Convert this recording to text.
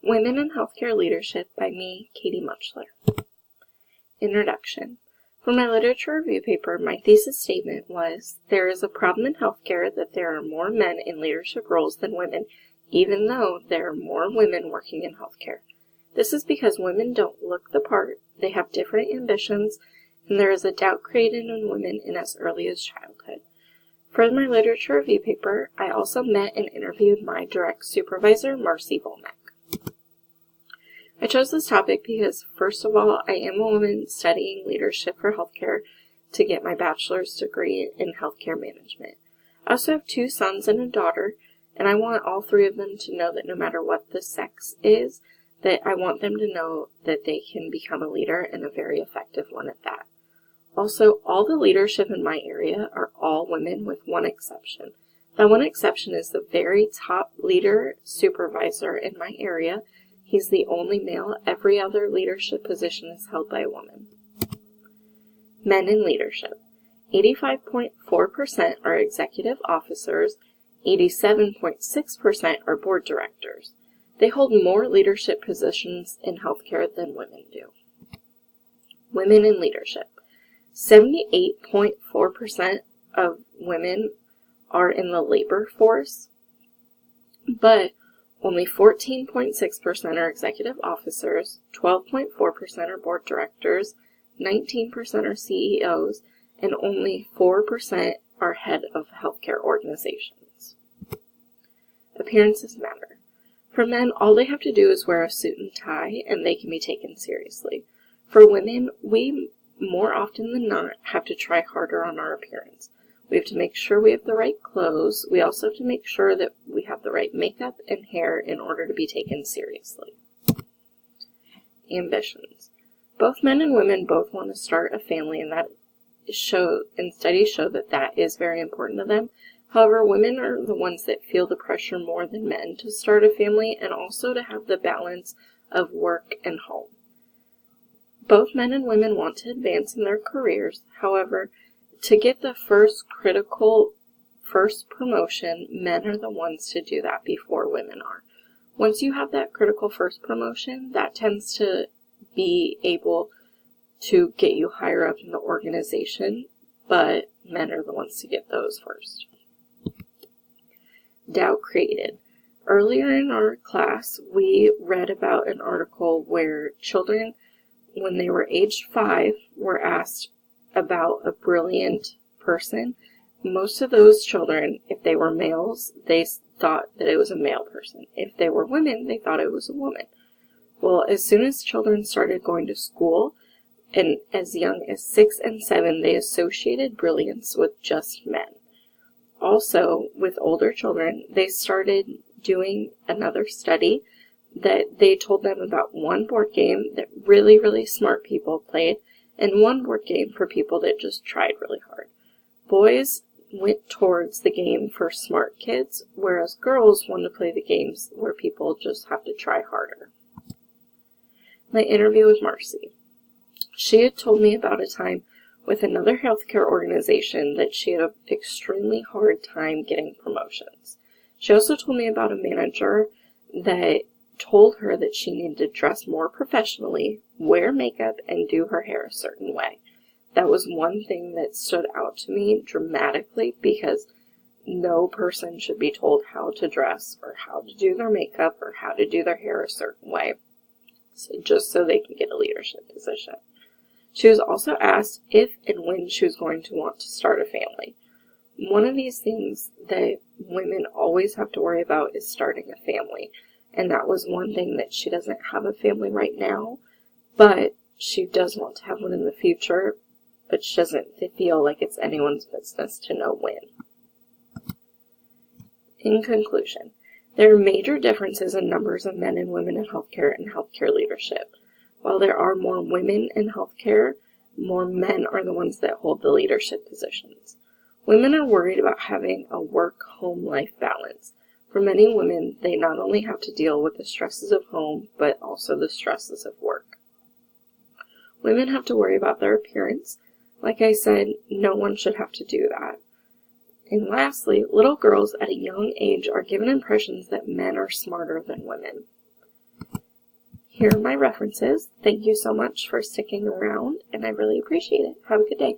Women in Healthcare Leadership by me, Katie Mutchler. Introduction. For my literature review paper, my thesis statement was, there is a problem in healthcare that there are more men in leadership roles than women, even though there are more women working in healthcare. This is because women don't look the part, they have different ambitions, and there is a doubt created in women in as early as childhood. For my literature review paper, I also met and interviewed my direct supervisor, Marcy Volnek. I chose this topic because, first of all, I am a woman studying leadership for healthcare to get my bachelor's degree in healthcare management. I also have 2 sons and a daughter, and I want all 3 of them to know that no matter what the sex is, that I want them to know that they can become a leader and a very effective one at that. Also, all the leadership in my area are all women with one exception. That one exception is the very top leader supervisor in my area. He's the only male. Every other leadership position is held by a woman. Men in leadership. 85.4% are executive officers. 87.6% are board directors. They hold more leadership positions in healthcare than women do. Women in leadership. 78.4% of women are in the labor force, but only 14.6% are executive officers, 12.4% are board directors, 19% are CEOs, and only 4% are head of healthcare organizations. Appearances matter. For men, all they have to do is wear a suit and tie, and they can be taken seriously. For women, we more often than not have to try harder on our appearance. We have to make sure we have the right clothes. We also have to make sure that we have the right makeup and hair in order to be taken seriously. Ambitions. Both men and women both want to start a family, and studies show that that is very important to them. However, women are the ones that feel the pressure more than men to start a family and also to have the balance of work and home. Both men and women want to advance in their careers. However, to get the first promotion, men are the ones to do that before women are. Once you have that critical first promotion, that tends to be able to get you higher up in the organization, but men are the ones to get those first. Doubt created. Earlier in our class, we read about an article where children, when they were aged 5, were asked about a brilliant person. Most of those children, if they were males, they thought that it was a male person. If they were women, they thought it was a woman. Well, as soon as children started going to school, and as young as 6 and 7, they associated brilliance with just men. Also, with older children, they started doing another study that they told them about one board game that really, really smart people played, and one board game for people that just tried really hard. Boys went towards the game for smart kids, whereas girls wanted to play the games where people just have to try harder. My interview with Marcy. She had told me about a time with another healthcare organization that she had an extremely hard time getting promotions. She also told me about a manager that told her that she needed to dress more professionally, wear makeup, and do her hair a certain way. That was one thing that stood out to me dramatically, because no person should be told how to dress or how to do their makeup or how to do their hair a certain way, just so they can get a leadership position. She was also asked if and when she was going to want to start a family. One of these things that women always have to worry about is starting a family. And that was one thing, that she doesn't have a family right now, but she does want to have one in the future, but she doesn't feel like it's anyone's business to know when. In conclusion, there are major differences in numbers of men and women in healthcare and healthcare leadership. While there are more women in healthcare, more men are the ones that hold the leadership positions. Women are worried about having a work-home life balance. For many women, they not only have to deal with the stresses of home, but also the stresses of work. Women have to worry about their appearance. Like I said, no one should have to do that. And lastly, little girls at a young age are given impressions that men are smarter than women. here are my references. Thank you so much for sticking around, and I really appreciate it. Have a good day.